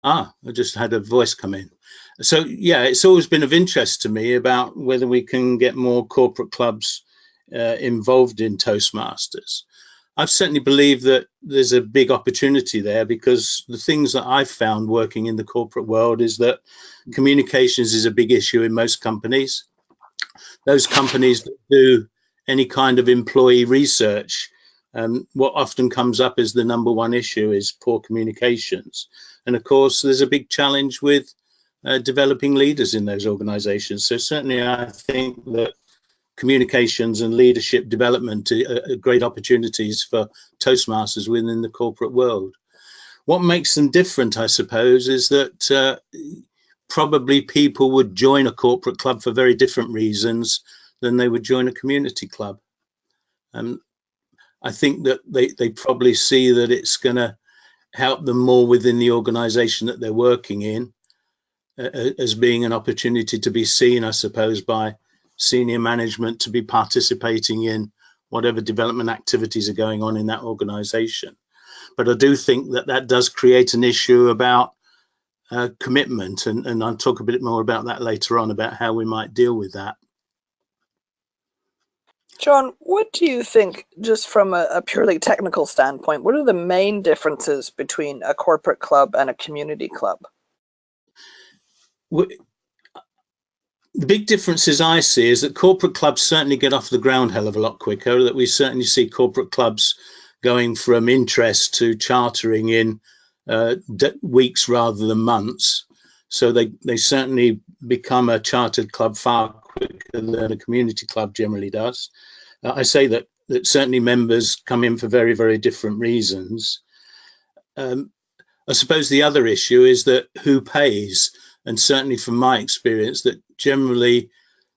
Ah, I just had a voice come in. So yeah, it's always been of interest to me about whether we can get more corporate clubs involved in Toastmasters. I've certainly believed that there's a big opportunity there, because the things that I've found working in the corporate world is that communications is a big issue in most companies. Those companies that do any kind of employee research, what often comes up as the number one issue is poor communications. And of course, there's a big challenge with developing leaders in those organizations. So certainly I think that communications and leadership development are great opportunities for Toastmasters within the corporate world. What makes them different, I suppose, is that probably people would join a corporate club for very different reasons than they would join a community club. I think that they probably see that it's going to help them more within the organization that they're working in, as being an opportunity to be seen, I suppose, by senior management, to be participating in whatever development activities are going on in that organization. But I do think that that does create an issue about commitment, and I'll talk a bit more about that later on, about how we might deal with that. John, what do you think, just from a purely technical standpoint, what are the main differences between a corporate club and a community club? The big differences I see is that corporate clubs certainly get off the ground hell of a lot quicker, that we certainly see corporate clubs going from interest to chartering in weeks rather than months. So they certainly become a chartered club far quicker than a community club generally does. I say that certainly members come in for very, very different reasons. I suppose the other issue is that who pays, and certainly from my experience, that generally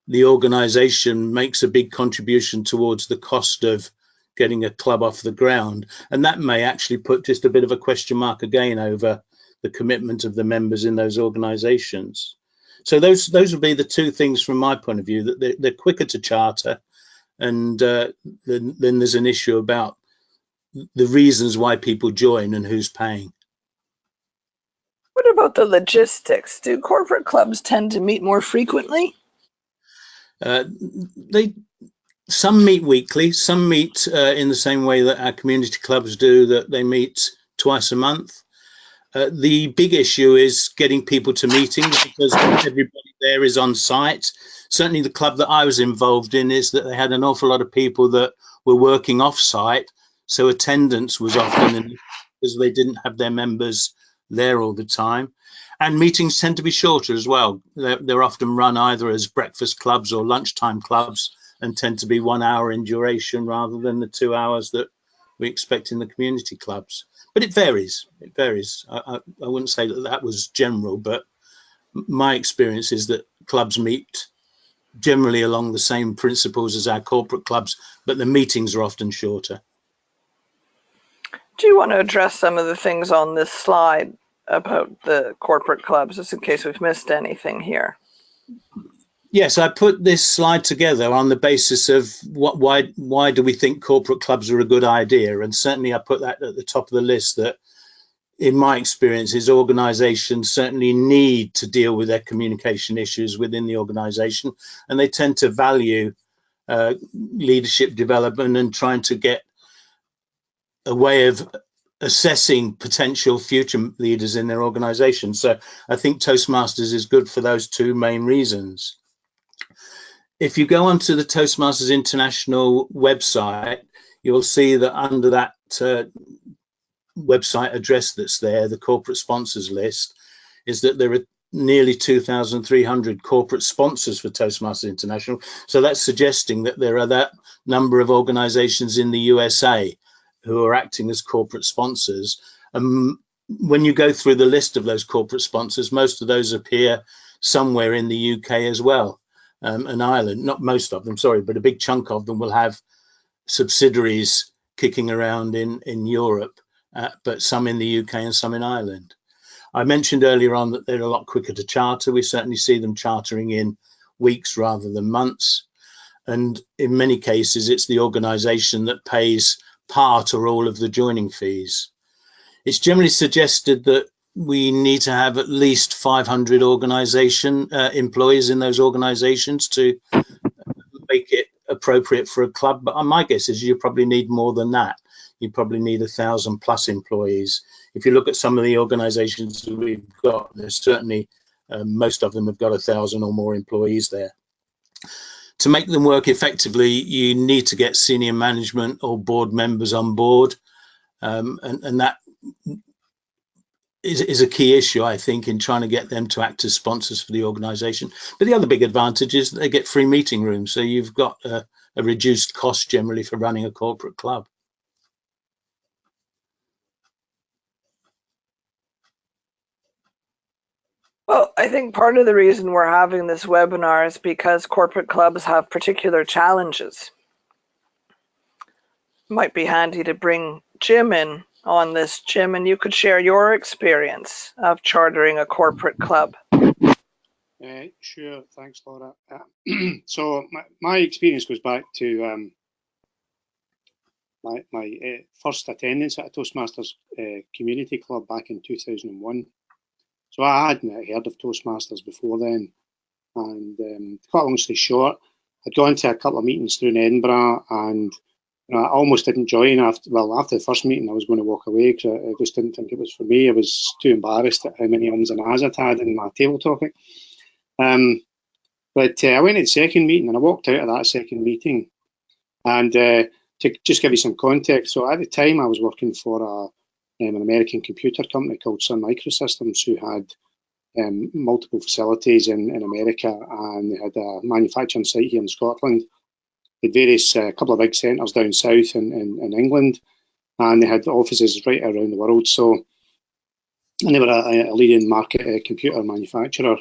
the organization makes a big contribution towards the cost of getting a club off the ground, and that may actually put just a bit of a question mark again over the commitment of the members in those organizations. So those would be the two things from my point of view, that they're quicker to charter, and then there's an issue about the reasons why people join and who's paying. What about the logistics? Do corporate clubs tend to meet more frequently? Some meet weekly, some meet in the same way that our community clubs do, that they meet twice a month. The big issue is getting people to meetings, because everybody there is on site. Certainly the club that I was involved in is that they had an awful lot of people that were working off site, so attendance was often because they didn't have their members there all the time. And meetings tend to be shorter as well. They're often run either as breakfast clubs or lunchtime clubs, and tend to be 1 hour in duration rather than the 2 hours that we expect in the community clubs. But it varies. It varies. I wouldn't say that was general, but my experience is that clubs meet generally along the same principles as our corporate clubs, but the meetings are often shorter. Do you want to address some of the things on this slide about the corporate clubs, just in case we've missed anything here? Yes, I put this slide together on the basis of why do we think corporate clubs are a good idea, and certainly I put that at the top of the list, that in my experience is organizations certainly need to deal with their communication issues within the organization, and they tend to value leadership development and trying to get a way of assessing potential future leaders in their organization. So I think Toastmasters is good for those two main reasons. If you go onto the Toastmasters International website, you'll see that under that website address that's there, the corporate sponsors list, is that there are nearly 2,300 corporate sponsors for Toastmasters International. So that's suggesting that there are that number of organizations in the USA who are acting as corporate sponsors. When you go through the list of those corporate sponsors, most of those appear somewhere in the UK as well, and Ireland. Not most of them, sorry, but a big chunk of them will have subsidiaries kicking around in Europe, but some in the UK and some in Ireland. I mentioned earlier on that they're a lot quicker to charter. We certainly see them chartering in weeks rather than months. And in many cases, it's the organization that pays part or all of the joining fees. It's generally suggested that we need to have at least 500 organization employees in those organizations to make it appropriate for a club. But my guess is you probably need more than that. You probably need 1,000+ employees. If you look at some of the organizations that we've got, there's certainly most of them have got 1,000 or more employees there. To make them work effectively, you need to get senior management or board members on board, and that is a key issue, I think, in trying to get them to act as sponsors for the organisation. But the other big advantage is that they get free meeting rooms, so you've got a reduced cost generally for running a corporate club. Well, I think part of the reason we're having this webinar is because corporate clubs have particular challenges. Might be handy to bring Jim in on this, Jim, and you could share your experience of chartering a corporate club. Sure, thanks, Laura. So my experience goes back to my first attendance at a Toastmasters community club back in 2001. So I hadn't heard of Toastmasters before then, and to cut a long story short, I'd gone to a couple of meetings through in Edinburgh, and I almost didn't join after the first meeting. I was going to walk away because I just didn't think it was for me. I was too embarrassed at how many ums and ahs I'd had in my table talking. But I went to the second meeting, and I walked out of that second meeting. And to just give you some context, so at the time I was working for an American computer company called Sun Microsystems, who had multiple facilities in America, and they had a manufacturing site here in Scotland. They had various couple of big centres down south in England, and they had offices right around the world. So, and they were a leading market computer manufacturer.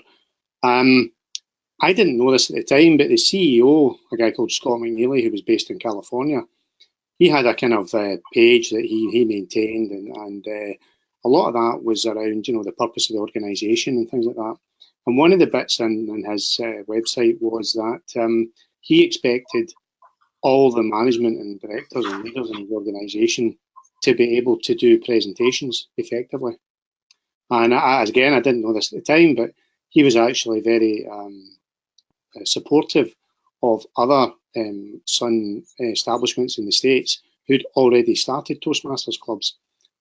I didn't know this at the time, but the CEO, a guy called Scott McNeely, who was based in California, he had a kind of page that he maintained, and a lot of that was around, the purpose of the organisation and things like that. And one of the bits in his website was that he expected all the management and directors and leaders in the organisation to be able to do presentations effectively. And I didn't know this at the time, but he was actually very supportive of other Sun establishments in the States who'd already started Toastmasters clubs.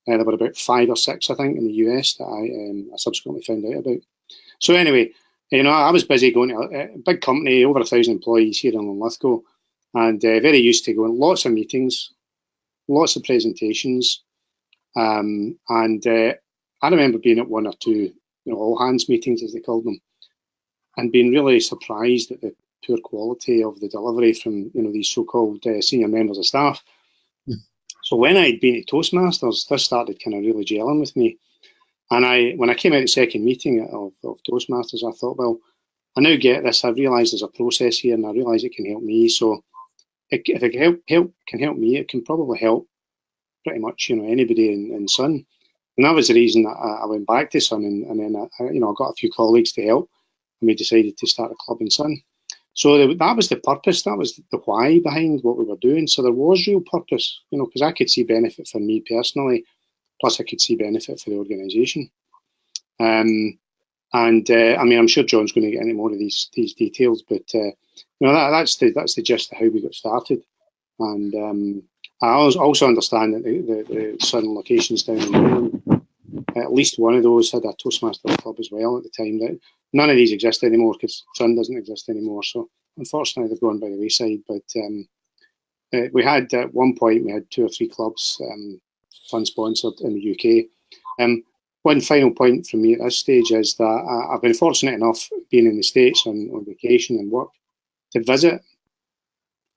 There were about 5 or 6, I think, in the US that I subsequently found out about. So anyway, I was busy going to a big company, over 1,000 employees here in Linlithgow, and very used to going lots of meetings, lots of presentations, and I remember being at 1 or 2, all hands meetings as they called them, and being really surprised at the poor quality of the delivery from these so-called senior members of staff. So when I'd been at Toastmasters, this started kind of really gelling with me. And when I came out of the second meeting of Toastmasters, I thought, well, I now get this. I realise there's a process here, and I realise it can help me. So if it can help me, it can probably help pretty much anybody in Sun. And that was the reason that I went back to Sun, and then I got a few colleagues to help, and we decided to start a club in Sun. So that was the purpose, that was the why behind what we were doing. So there was real purpose, because I could see benefit for me personally, plus I could see benefit for the organisation. I'm sure John's going to get into more of these details, but that's the gist of how we got started. And I also understand that the Sun locations down in England, at least one of those had a Toastmasters club as well at the time. That none of these exist anymore because Sun doesn't exist anymore. So unfortunately, they've gone by the wayside. But we had at one point 2 or 3 clubs Sun sponsored in the UK. One final point from me at this stage is that I've been fortunate enough, being in the States on vacation and work, to visit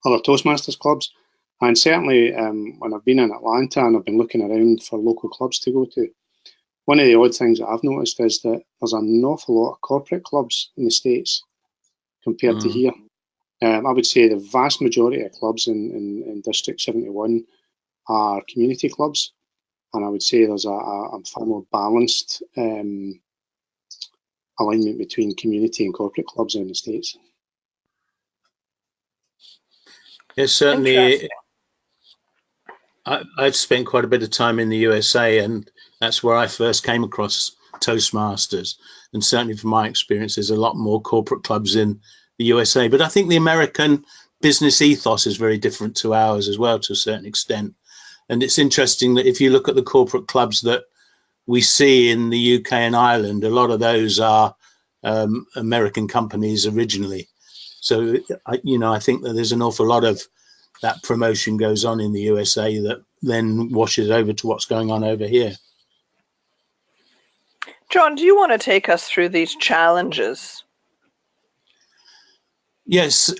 other Toastmasters clubs. And certainly when I've been in Atlanta and I've been looking around for local clubs to go to, one of the odd things that I've noticed is that there's an awful lot of corporate clubs in the States compared to here. I would say the vast majority of clubs in District 71 are community clubs. And I would say there's a far more balanced alignment between community and corporate clubs in the States. Yes, certainly. I've spent quite a bit of time in the USA, and that's where I first came across Toastmasters. And certainly from my experience, there's a lot more corporate clubs in the USA. But I think the American business ethos is very different to ours as well, to a certain extent. And it's interesting that if you look at the corporate clubs that we see in the UK and Ireland, a lot of those are American companies originally. So, I think that there's an awful lot of that promotion goes on in the USA that then washes over to what's going on over here. John, do you want to take us through these challenges? Yes,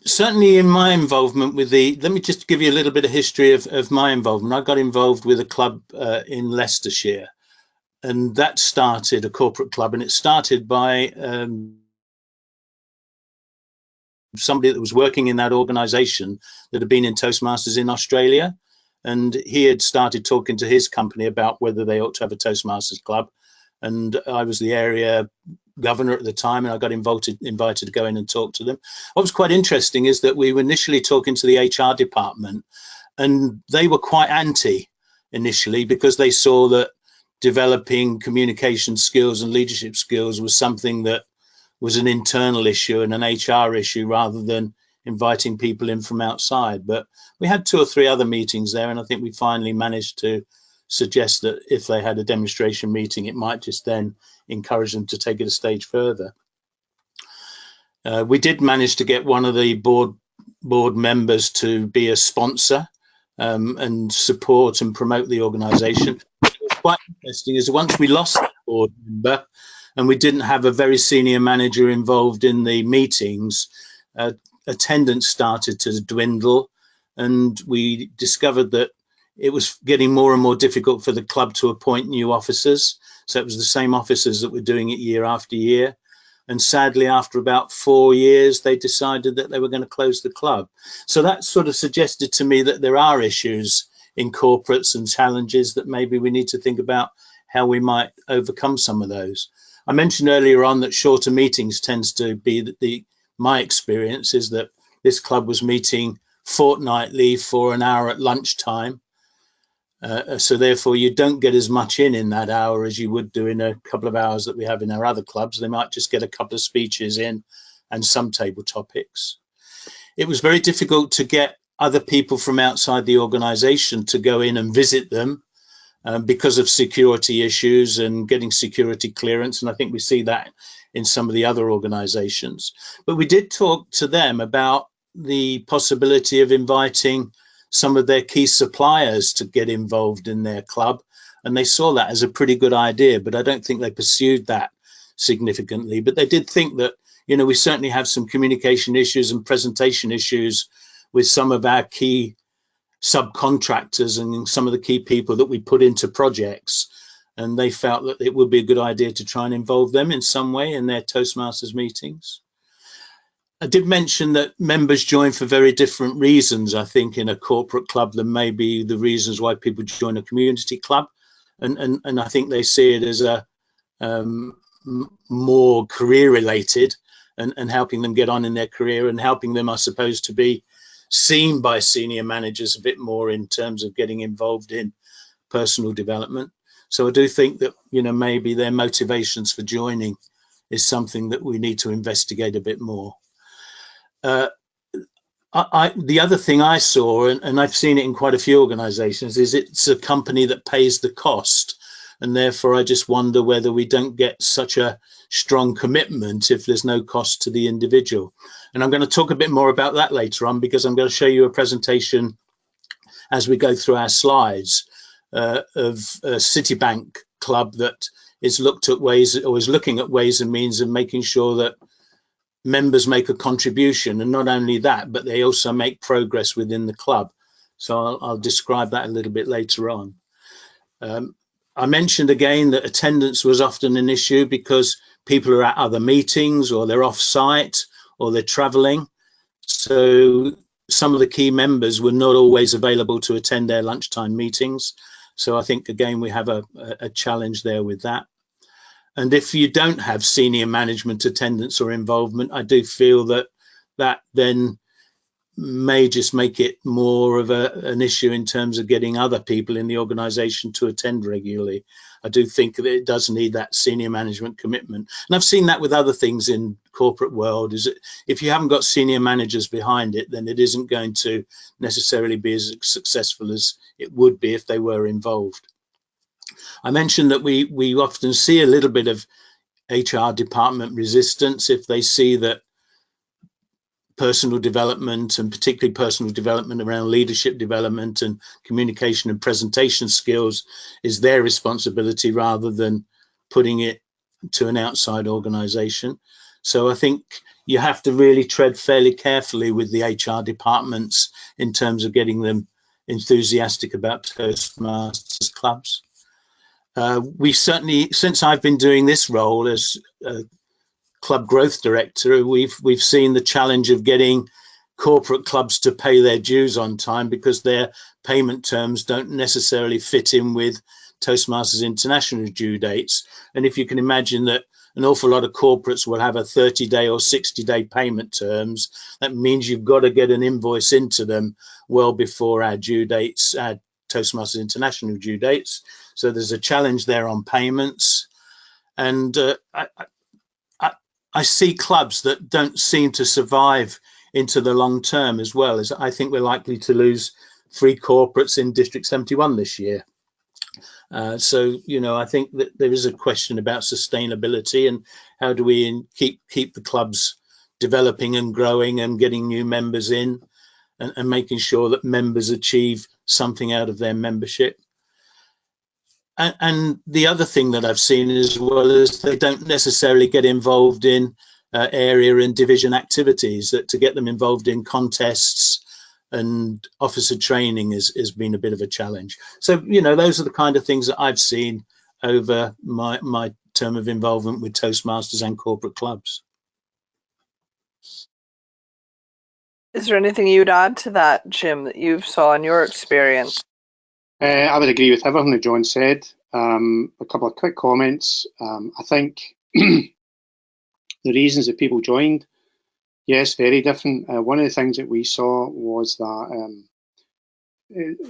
certainly in my involvement with let me just give you a little bit of history of my involvement. I got involved with a club in Leicestershire, and that started a corporate club, and it started by somebody that was working in that organization that had been in Toastmasters in Australia. And he had started talking to his company about whether they ought to have a Toastmasters club. And I was the area governor at the time, and I got invited to go in and talk to them. What was quite interesting is that we were initially talking to the HR department, and they were quite anti initially, because they saw that developing communication skills and leadership skills was something that was an internal issue and an HR issue rather than inviting people in from outside. But we had 2 or 3 other meetings there, and I think we finally managed to suggest that if they had a demonstration meeting, it might just then encourage them to take it a stage further. We did manage to get one of the board members to be a sponsor and support and promote the organisation. What was quite interesting is once we lost that board member and we didn't have a very senior manager involved in the meetings, attendance started to dwindle, and we discovered that it was getting more and more difficult for the club to appoint new officers. So it was the same officers that were doing it year after year. And sadly, after about 4 years, they decided that they were going to close the club. So that sort of suggested to me that there are issues in corporates and challenges that maybe we need to think about how we might overcome some of those. I mentioned earlier on that shorter meetings tends to be my experience is that this club was meeting fortnightly for an hour at lunchtime. So therefore you don't get as much in that hour as you would do in a couple of hours that we have in our other clubs. They might just get a couple of speeches in and some table topics. It was very difficult to get other people from outside the organization to go in and visit them because of security issues and getting security clearance. And I think we see that in some of the other organizations. But we did talk to them about the possibility of inviting some of their key suppliers to get involved in their club. And they saw that as a pretty good idea, but I don't think they pursued that significantly. But they did think that, we certainly have some communication issues and presentation issues with some of our key subcontractors and some of the key people that we put into projects. And they felt that it would be a good idea to try and involve them in some way in their Toastmasters meetings. I did mention that members join for very different reasons, I think, in a corporate club than maybe the reasons why people join a community club. And I think they see it as a more career related and helping them get on in their career and helping them, I suppose, to be seen by senior managers a bit more in terms of getting involved in personal development. So I do think that, maybe their motivations for joining is something that we need to investigate a bit more. The other thing I saw, and I've seen it in quite a few organizations, is it's a company that pays the cost. And therefore, I just wonder whether we don't get such a strong commitment if there's no cost to the individual. And I'm going to talk a bit more about that later on, because I'm going to show you a presentation as we go through our slides of a Citibank club that is looking at ways and means of making sure that members make a contribution, and not only that, but they also make progress within the club. So I'll describe that a little bit later on. I mentioned again that attendance was often an issue because people are at other meetings, or they're off site, or they're traveling. So some of the key members were not always available to attend their lunchtime meetings. So I think, again, we have a challenge there with that. And if you don't have senior management attendance or involvement, I do feel that then may just make it more of an issue in terms of getting other people in the organisation to attend regularly. I do think that it does need that senior management commitment. And I've seen that with other things in corporate world, is that if you haven't got senior managers behind it, then it isn't going to necessarily be as successful as it would be if they were involved. I mentioned that we often see a little bit of HR department resistance if they see that personal development, and particularly personal development around leadership development and communication and presentation skills, is their responsibility rather than putting it to an outside organisation. So I think you have to really tread fairly carefully with the HR departments in terms of getting them enthusiastic about Toastmasters clubs. We certainly, since I've been doing this role as club growth director, we've seen the challenge of getting corporate clubs to pay their dues on time, because their payment terms don't necessarily fit in with Toastmasters International due dates. And if you can imagine that an awful lot of corporates will have a 30-day or 60-day payment terms, that means you've got to get an invoice into them well before our due dates, our Toastmasters International due dates. So there's a challenge there on payments. And I see clubs that don't seem to survive into the long term as well. As I think we're likely to lose 3 corporates in District 71 this year. So, you know, I think that there is a question about sustainability and how do we keep the clubs developing and growing and getting new members in, and making sure that members achieve something out of their membership. And the other thing that I've seen as well is they don't necessarily get involved in area and division activities. That to get them involved in contests and officer training has been a bit of a challenge. So, you know, those are the kind of things that I've seen over my term of involvement with Toastmasters and corporate clubs. Is there anything you'd add to that, Jim, that you saw in your experience? I would agree with everything that John said. A couple of quick comments. I think the reasons that people joined, yes, very different. One of the things that we saw was that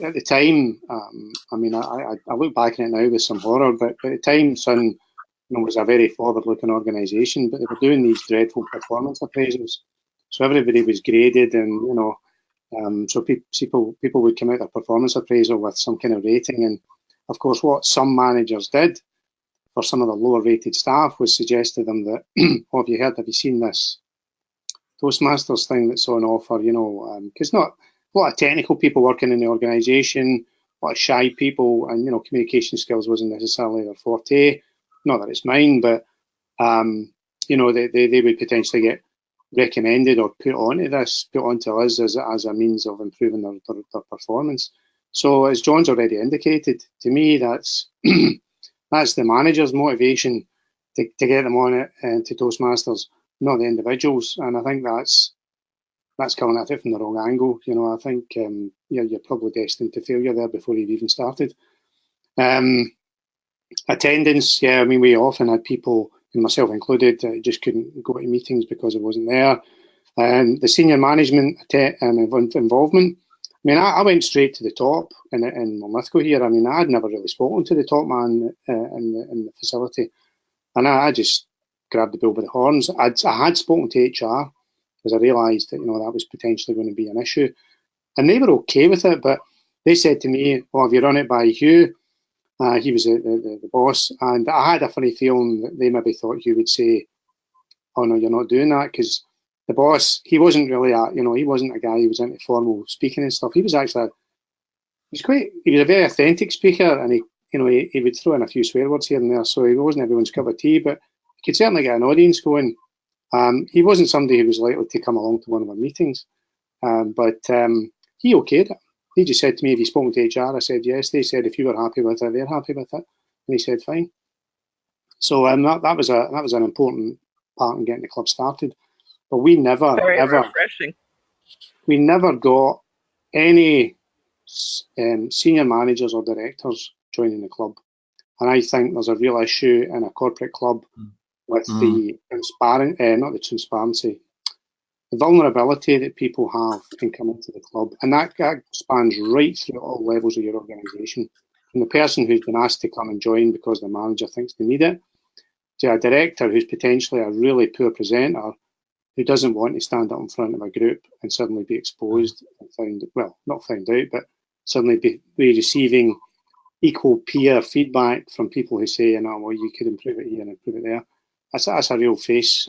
at the time, I mean, I look back on it now with some horror, but at the time, Sun was a very forward-looking organisation, but they were doing these dreadful performance appraisals. So everybody was graded, and so people would come out of performance appraisal with some kind of rating. And of course, what some managers did for some of the lower rated staff was suggest to them that, oh, have you seen this Toastmasters thing that's on offer? Because not a lot of technical people working in the organisation, a lot of shy people, and communication skills wasn't necessarily their forte. Not that it's mine, but they would potentially get recommended or put onto us as a means of improving their performance. So as John's already indicated, to me that's that's the manager's motivation to get them on it and to Toastmasters, not the individuals. And I think that's coming at it from the wrong angle. I think you're probably destined to failure there before you've even started. Attendance, yeah, I mean, we often had people, and myself included, just couldn't go to meetings because it wasn't there. And the senior management involvement, I mean, I went straight to the top in Linlithgow here. I mean, I'd never really spoken to the top man in the facility. And I just grabbed the bull by the horns. I had spoken to HR because I realised that, that was potentially going to be an issue. And they were okay with it, but they said to me, oh, have you run it by Hugh? He was the boss, and I had a funny feeling that they maybe thought Hugh would say, oh no, you're not doing that, because the boss, he wasn't really he wasn't a guy who was into formal speaking and stuff. He was actually, he was a very authentic speaker, and he would throw in a few swear words here and there, so he wasn't everyone's cup of tea, but he could certainly get an audience going. He wasn't somebody who was likely to come along to one of our meetings, but he okayed it. He just said to me, have you spoken to HR? I said, yes. They said, if you were happy with it, they're happy with it. And he said, fine. So that was an important part in getting the club started. But we never, refreshing. We never got any senior managers or directors joining the club. And I think there's a real issue in a corporate club with the not the transparency, the vulnerability that people have in coming to the club, and that spans right through all levels of your organisation, from the person who's been asked to come and join because the manager thinks they need it, to a director who's potentially a really poor presenter who doesn't want to stand up in front of a group and suddenly be exposed and not found out, but suddenly be receiving equal peer feedback from people who say, well, you could improve it here and improve it there. That's a real face,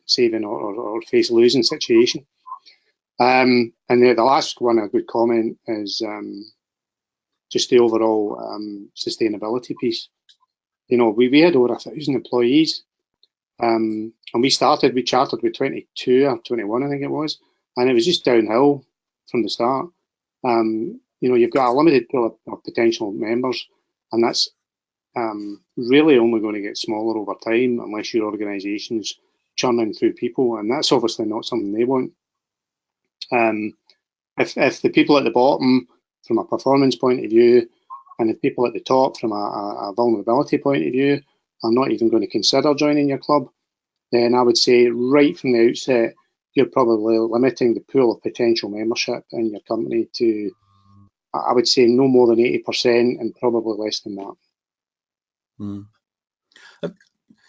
saving or face losing situation. And the last one, a good comment, is just the overall sustainability piece. We had over 1,000 employees, and we chartered with 22 or 21, I think it was, and it was just downhill from the start. You've got a limited pool of potential members, and that's really only going to get smaller over time unless your organisation's churning through people, and that's obviously not something they want. If the people at the bottom, from a performance point of view, and the people at the top, from a vulnerability point of view, are not even going to consider joining your club, then I would say right from the outset, you're probably limiting the pool of potential membership in your company to, I would say, no more than 80% and probably less than that. Mm.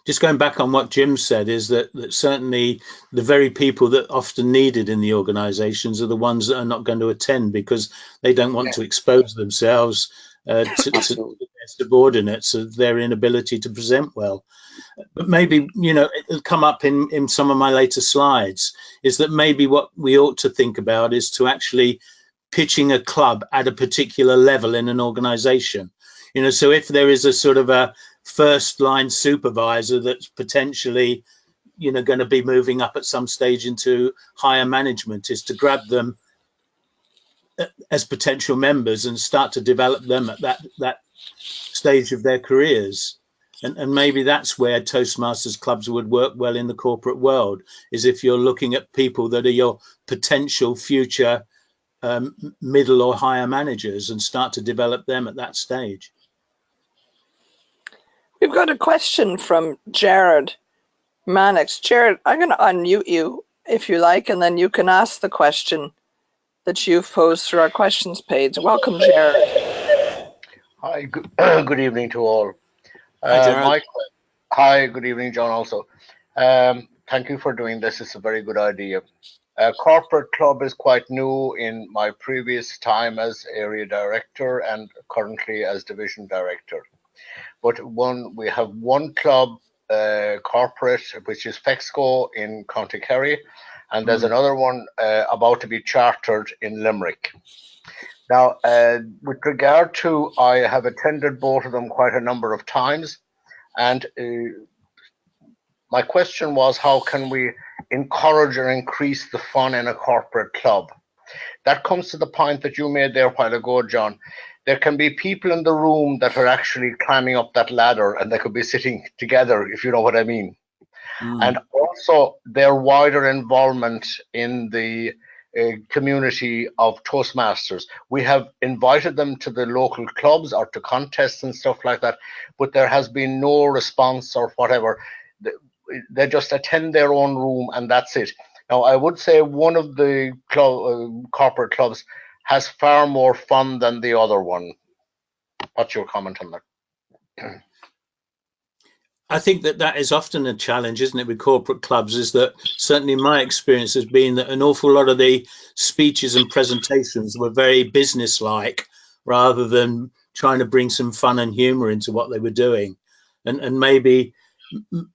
Just going back on what Jim said, is that certainly the very people that often needed in the organisations are the ones that are not going to attend because they don't want to expose themselves to their subordinates of their inability to present well. But maybe, it'll come up in some of my later slides, is that maybe what we ought to think about is to actually pitching a club at a particular level in an organisation. So if there is a sort of a first line supervisor that's potentially, going to be moving up at some stage into higher management, is to grab them as potential members and start to develop them at that stage of their careers. And maybe that's where Toastmasters clubs would work well in the corporate world, is if you're looking at people that are your potential future middle or higher managers and start to develop them at that stage. We've got a question from Jared Mannix. Jared, I'm going to unmute you if you like, and then you can ask the question that you've posed through our questions page. Welcome, Jared. Hi, good evening to all. Hi, Jared. Hi, good evening, John, also. Thank you for doing this. It's a very good idea. Corporate club is quite new in my previous time as area director and currently as division director. But we have one club corporate, which is Fexco in County Kerry, and there's another one about to be chartered in Limerick. Now, with regard to, I have attended both of them quite a number of times, and my question was, how can we encourage or increase the fun in a corporate club? That comes to the point that you made there a while ago, John. There can be people in the room that are actually climbing up that ladder, and they could be sitting together, if you know what I mean. And also their wider involvement in the community of Toastmasters. We have invited them to the local clubs or to contests and stuff like that, but there has been no response or whatever. They just attend their own room and that's it. Now, I would say one of the corporate clubs has far more fun than the other one. What's your comment on that? I think that is often a challenge, isn't it, with corporate clubs, is that certainly my experience has been that an awful lot of the speeches and presentations were very business-like rather than trying to bring some fun and humor into what they were doing. And maybe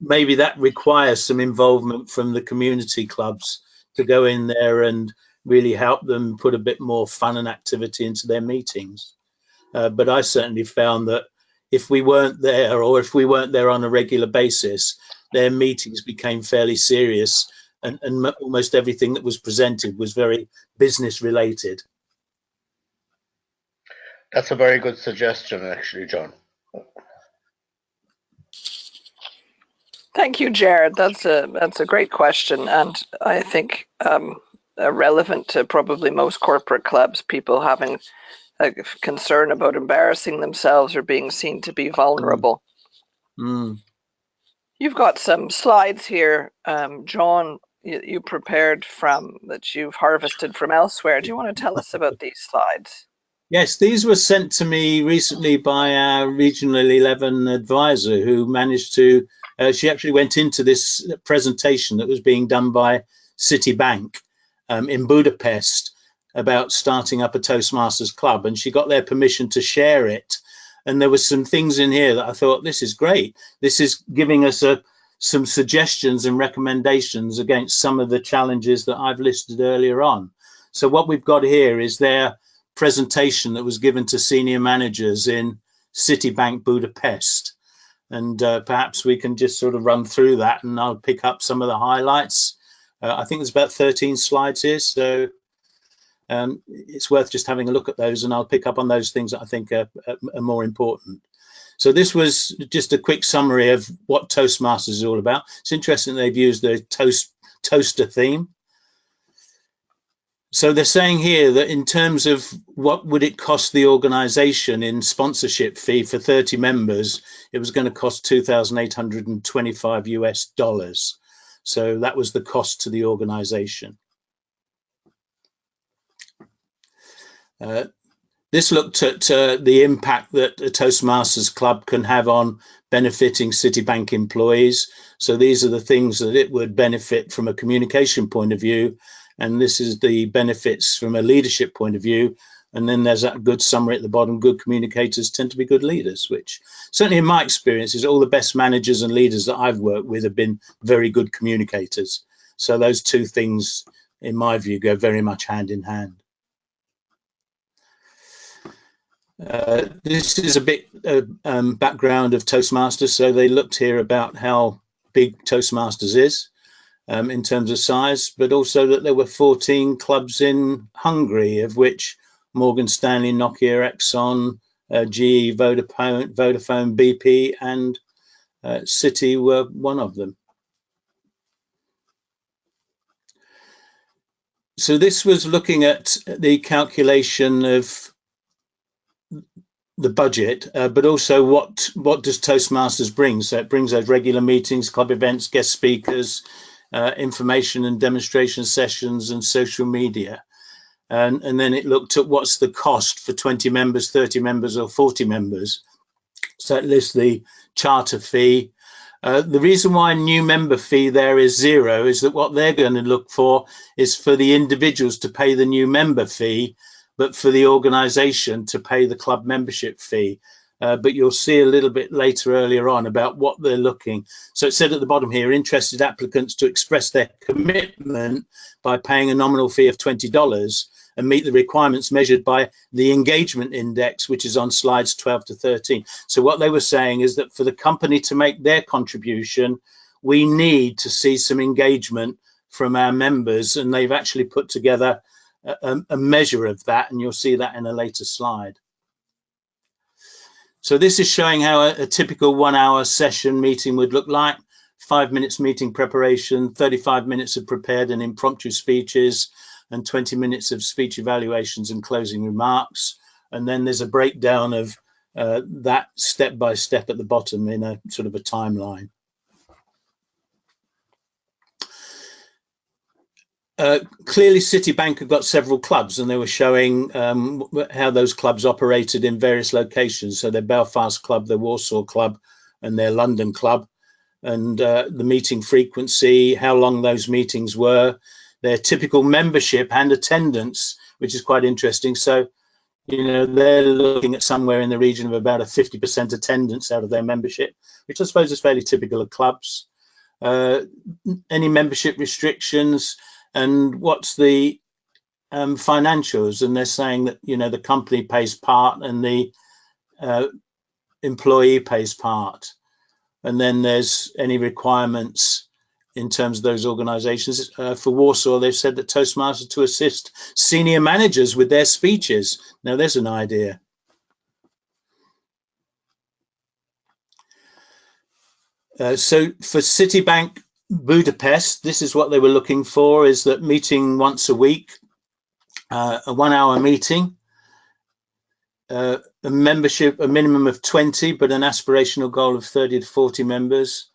that requires some involvement from the community clubs to go in there and really help them put a bit more fun and activity into their meetings. But I certainly found that if we weren't there, or if we weren't there on a regular basis, their meetings became fairly serious, and almost everything that was presented was very business related. That's a very good suggestion, actually, John. Thank you, Jared. That's a great question, and I think relevant to probably most corporate clubs, people having a concern about embarrassing themselves or being seen to be vulnerable. You've got some slides here, John, you prepared from that you've harvested from elsewhere. Do you want to tell us about these slides? Yes, these were sent to me recently by our Regional 11 advisor, who managed to, she actually went into this presentation that was being done by Citibank in Budapest about starting up a Toastmasters club, and she got their permission to share it. And there were some things in here that I thought, this is great. This is giving us some suggestions and recommendations against some of the challenges that I've listed earlier on. So what we've got here is their presentation that was given to senior managers in Citibank Budapest. And perhaps we can just sort of run through that, and I'll pick up some of the highlights. I think there's about 13 slides here, so it's worth just having a look at those, and I'll pick up on those things that I think are more important. So this was just a quick summary of what Toastmasters is all about. It's interesting they've used the toaster theme. So they're saying here that in terms of what would it cost the organization in sponsorship fee for 30 members, it was going to cost $2,825 US. So that was the cost to the organization. This looked at the impact that a Toastmasters club can have on benefiting Citibank employees. So these are the things that it would benefit from a communication point of view. And this is the benefits from a leadership point of view. And then there's that good summary at the bottom. Good communicators tend to be good leaders, which certainly in my experience is all the best managers and leaders that I've worked with have been very good communicators. So those two things, in my view, go very much hand in hand. This is a bit background of Toastmasters. So they looked here about how big Toastmasters is in terms of size, but also that there were 14 clubs in Hungary, of which Morgan Stanley, Nokia, Exxon, GE, Vodafone, BP, and Citi were one of them. So this was looking at the calculation of the budget, but also what does Toastmasters bring? So it brings those regular meetings, club events, guest speakers, information and demonstration sessions, and social media. And then it looked at what's the cost for 20 members, 30 members, or 40 members. So it lists the charter fee. The reason why new member fee there is 0 is that what they're going to look for is for the individuals to pay the new member fee, but for the organization to pay the club membership fee. But you'll see a little bit later earlier on about what they're looking. So it said at the bottom here, interested applicants to express their commitment by paying a nominal fee of $20 and meet the requirements measured by the engagement index, which is on slides 12 to 13. So what they were saying is that for the company to make their contribution, we need to see some engagement from our members, and they've actually put together a measure of that, and you'll see that in a later slide. So this is showing how a typical 1 hour session meeting would look like. 5 minutes meeting preparation, 35 minutes of prepared and impromptu speeches, and 20 minutes of speech evaluations and closing remarks. And then there's a breakdown of that step by step at the bottom in a sort of a timeline. Clearly Citibank have got several clubs, and they were showing how those clubs operated in various locations. So their Belfast club, their Warsaw club, and their London club, and the meeting frequency, how long those meetings were, their typical membership and attendance, which is quite interesting. So, you know, they're looking at somewhere in the region of about a 50% attendance out of their membership, which I suppose is fairly typical of clubs. Any membership restrictions, and what's the financials? And they're saying that, you know, the company pays part and the employee pays part. And then there's any requirements in terms of those organizations. For Warsaw, they've said that Toastmasters to assist senior managers with their speeches. Now there's an idea. So for Citibank Budapest, this is what they were looking for, is that meeting once a week, a 1 hour meeting, a membership, a minimum of 20, but an aspirational goal of 30 to 40 members,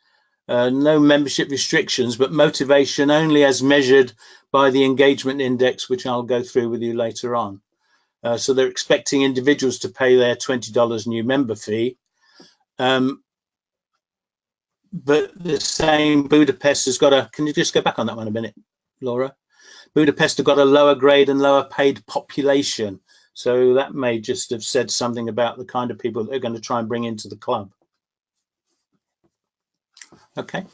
no membership restrictions, but motivation only as measured by the engagement index, which I'll go through with you later on. So they're expecting individuals to pay their $20 new member fee. But the same Budapest has got a, can you just go back on that one a minute, Laura? Budapest have got a lower grade and lower paid population. So that may just have said something about the kind of people that they're going to try and bring into the club. Okay.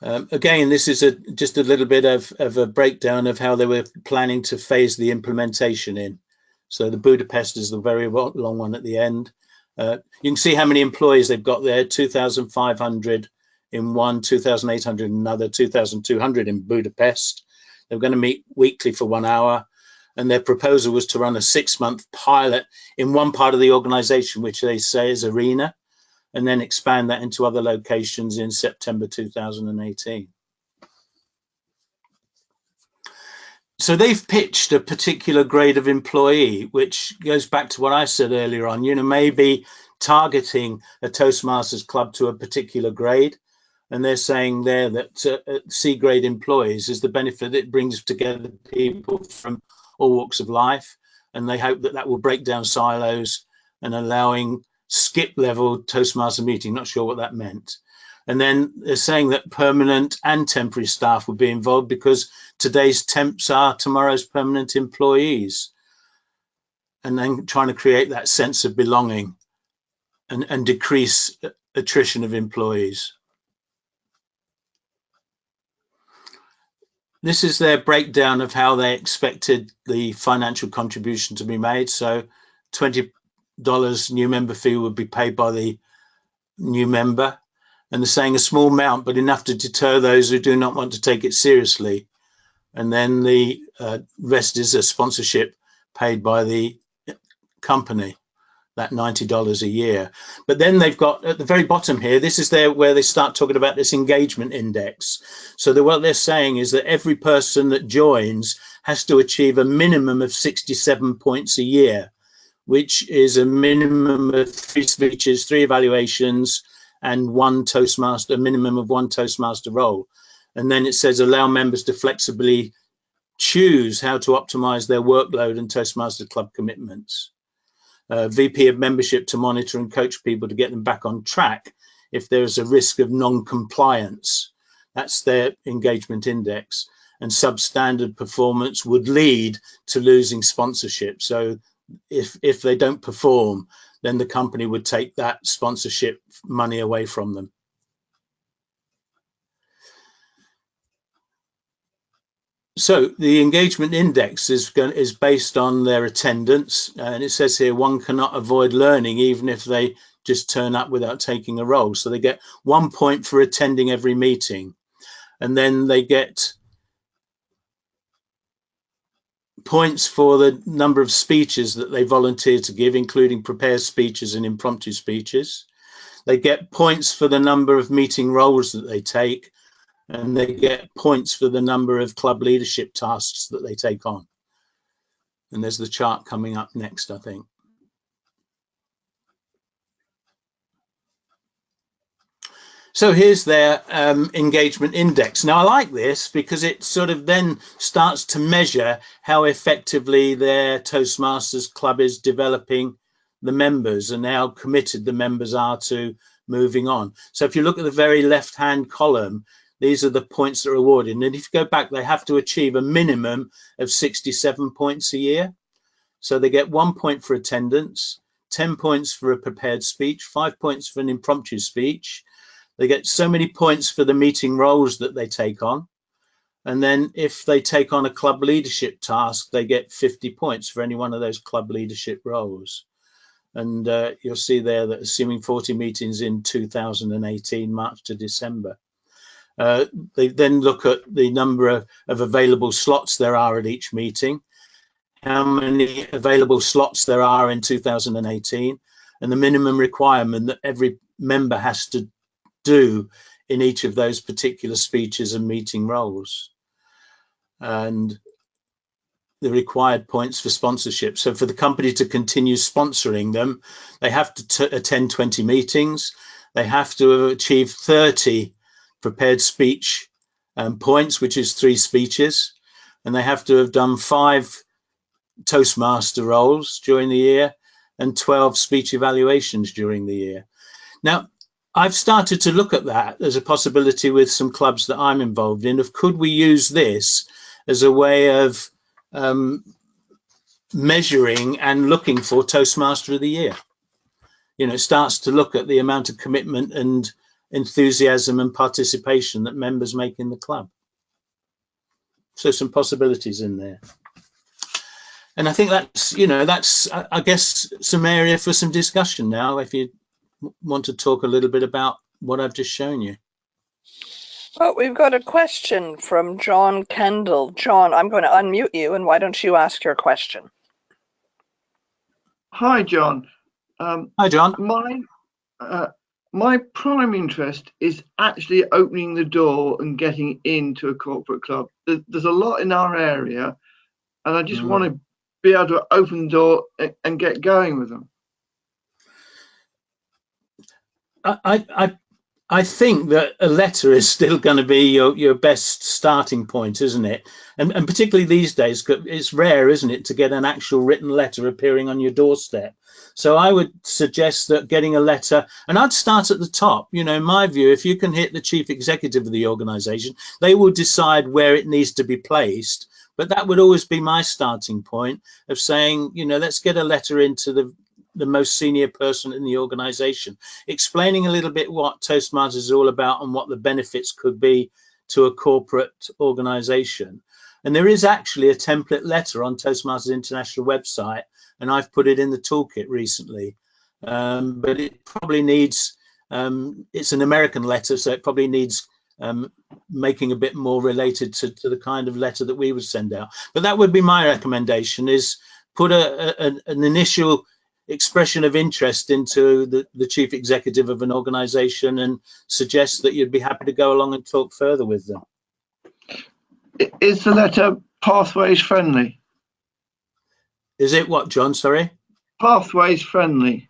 Again, this is just a little bit of a breakdown of how they were planning to phase the implementation in. So the Budapest is the very long one at the end. You can see how many employees they've got there, 2,500 in one, 2,800 in another, 2,200 in Budapest. They're going to meet weekly for 1 hour. And their proposal was to run a 6-month pilot in one part of the organization, which they say is Arena, and then expand that into other locations in September 2018. So they've pitched a particular grade of employee, which goes back to what I said earlier on, maybe targeting a Toastmasters club to a particular grade. And they're saying there that C grade employees is the benefit it brings together people from all walks of life. And they hope that that will break down silos and allowing skip level Toastmaster meeting. Not sure what that meant. And then they're saying that permanent and temporary staff would be involved because today's temps are tomorrow's permanent employees. And then trying to create that sense of belonging and decrease attrition of employees. This is their breakdown of how they expected the financial contribution to be made. So $20 new member fee would be paid by the new member. And they're saying a small amount, but enough to deter those who do not want to take it seriously. And then the rest is a sponsorship paid by the company, that $90 a year. But then they've got at the very bottom here, this is where they start talking about this engagement index. So what they're saying is that every person that joins has to achieve a minimum of 67 points a year, which is a minimum of 3 speeches, 3 evaluations, and a minimum of 1 Toastmaster role. And then it says allow members to flexibly choose how to optimize their workload and Toastmaster club commitments. VP of membership to monitor and coach people to get them back on track if there is a risk of non-compliance. That's their engagement index. And substandard performance would lead to losing sponsorship. So if they don't perform, then the company would take that sponsorship money away from them. So the engagement index is based on their attendance, and it says here one cannot avoid learning even if they just turn up without taking a role. So they get 1 point for attending every meeting, and then they get points for the number of speeches that they volunteer to give, including prepared speeches and impromptu speeches. They get points for the number of meeting roles that they take, and they get points for the number of club leadership tasks that they take on. And there's the chart coming up next, I think. So here's their engagement index. Now I like this because it sort of then starts to measure how effectively their Toastmasters club is developing the members and how committed the members are to moving on. So if you look at the very left-hand column, these are the points that are awarded. And if you go back, they have to achieve a minimum of 67 points a year. So they get 1 point for attendance, 10 points for a prepared speech, 5 points for an impromptu speech. They get so many points for the meeting roles that they take on. And then if they take on a club leadership task, they get 50 points for any one of those club leadership roles. And you'll see there that assuming 40 meetings in 2018, March to December. They then look at the number of available slots there are at each meeting, how many available slots there are in 2018, and the minimum requirement that every member has to do in each of those particular speeches and meeting roles, and the required points for sponsorship. So for the company to continue sponsoring them, they have to attend 20 meetings. They have to achieve 30 prepared speech points, which is 3 speeches, and they have to have done 5 Toastmaster roles during the year and 12 speech evaluations during the year. Now, I've started to look at that as a possibility with some clubs that I'm involved in, of could we use this as a way of measuring and looking for Toastmaster of the Year. You know, it starts to look at the amount of commitment and enthusiasm and participation that members make in the club. So some possibilities in there. And I think that's, you know, that's, I guess, some area for some discussion now, if you want to talk a little bit about what I've just shown you. Well, we've got a question from John Kendall. John, I'm going to unmute you, and why don't you ask your question? Hi, John. Hi, John. My prime interest is actually opening the door and getting into a corporate club. There's a lot in our area, and I just want to be able to open the door and get going with them. I think that a letter is still going to be your best starting point, isn't it? And particularly these days, it's rare, isn't it, to get an actual written letter appearing on your doorstep. So I would suggest that getting a letter, and I'd start at the top. You know, in my view, if you can hit the chief executive of the organization, they will decide where it needs to be placed. But that would always be my starting point of saying, you know, let's get a letter into the most senior person in the organization, explaining a little bit what Toastmasters is all about and what the benefits could be to a corporate organization. And there is actually a template letter on Toastmasters International website, and I've put it in the toolkit recently. But it probably needs, it's an American letter, so it probably needs making a bit more related to the kind of letter that we would send out. But that would be my recommendation, is put an initial expression of interest into the chief executive of an organization and suggest that you'd be happy to go along and talk further with them. Is the letter pathways friendly? Is it what, John? Sorry? Pathways friendly.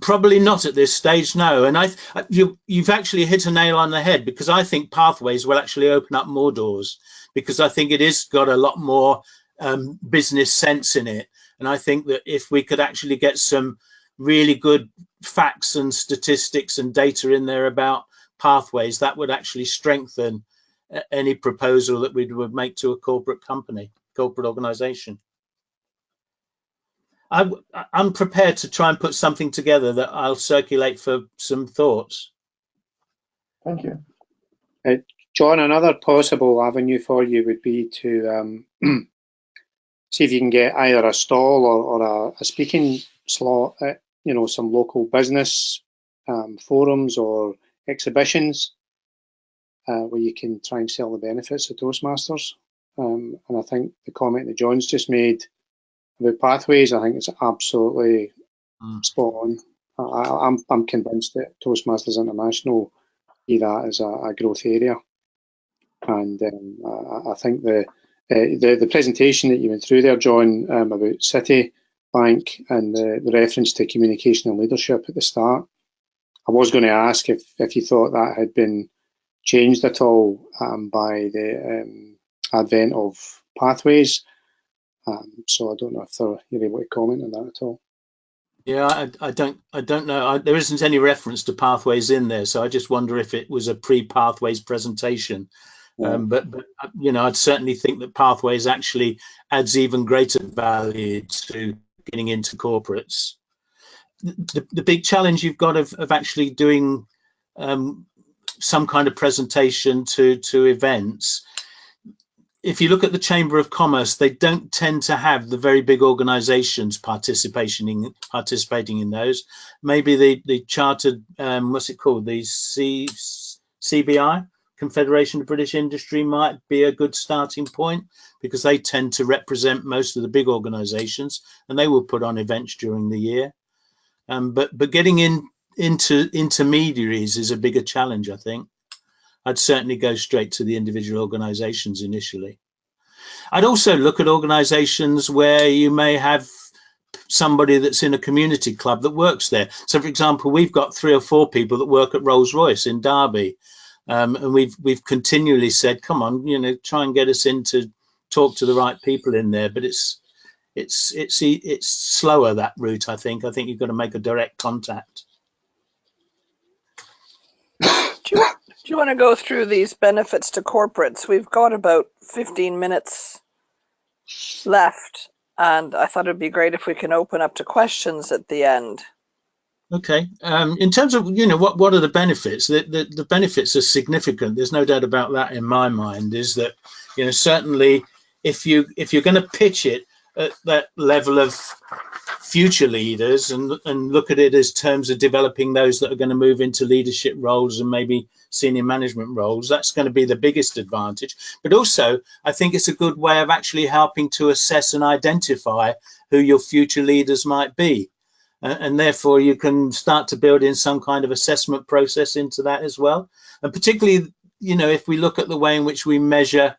Probably not at this stage, no. And you've actually hit a nail on the head, because I think pathways will actually open up more doors, because I think it is got a lot more business sense in it. And I think that if we could actually get some really good facts and statistics and data in there about pathways, that would actually strengthen any proposal that we would make to a corporate company, corporate organization. I'm prepared to try and put something together that I'll circulate for some thoughts. Thank you. John, another possible avenue for you would be to see if you can get either a stall or a speaking slot at, you know, some local business forums or exhibitions where you can try and sell the benefits of Toastmasters. And I think the comment that John's just made about pathways, I think it's absolutely spot on. I'm convinced that Toastmasters International see that as a growth area, and I think the presentation that you went through there, John, about Citibank and the reference to communication and leadership at the start, I was going to ask if you thought that had been changed at all by the advent of pathways. So I don't know if you're able to comment on that at all. Yeah, I don't know. There isn't any reference to pathways in there, so I just wonder if it was a pre-pathways presentation. Yeah. But you know, I'd certainly think that pathways actually adds even greater value to getting into corporates. The big challenge you've got of actually doing some kind of presentation to events. If you look at the Chamber of Commerce, they don't tend to have the very big organisations participating in those. Maybe the chartered, what's it called, the CBI, Confederation of British Industry, might be a good starting point, because they tend to represent most of the big organisations, and they will put on events during the year. But getting into intermediaries is a bigger challenge, I think. I'd certainly go straight to the individual organisations initially. I'd also look at organisations where you may have somebody that's in a community club that works there. So, for example, we've got 3 or 4 people that work at Rolls-Royce in Derby. And we've continually said, come on, you know, try and get us in to talk to the right people in there. But it's slower, that route. I think you've got to make a direct contact. Do you want to go through these benefits to corporates? We've got about 15 minutes left, and I thought it'd be great if we can open up to questions at the end. Okay. In terms of, you know, what are the benefits? The benefits are significant. There's no doubt about that in my mind. Is that, you know, certainly if you're going to pitch it at that level of future leaders and look at it as terms of developing those that are going to move into leadership roles and maybe senior management roles, that's going to be the biggest advantage. But also, I think it's a good way of actually helping to assess and identify who your future leaders might be. And therefore, you can start to build in some kind of assessment process into that as well. And particularly, you know, if we look at the way in which we measure